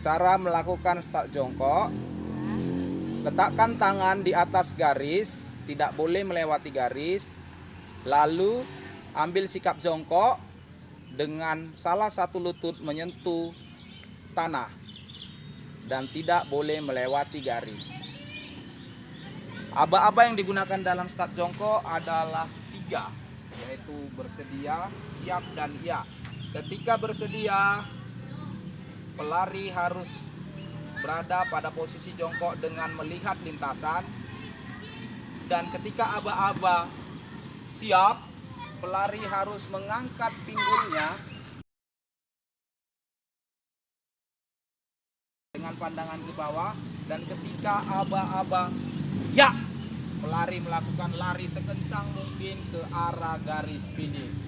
Cara melakukan start jongkok, letakkan tangan di atas garis, tidak boleh melewati garis. Lalu ambil sikap jongkok dengan salah satu lutut menyentuh tanah dan tidak boleh melewati garis. Aba-aba yang digunakan dalam start jongkok adalah 3, yaitu bersedia, siap, dan iya. Ketika bersedia, pelari harus berada pada posisi jongkok dengan melihat lintasan. Dan ketika aba-aba siap, pelari harus mengangkat pinggulnya dengan pandangan ke bawah. Dan ketika aba-aba ya, pelari melakukan lari sekencang mungkin ke arah garis finish.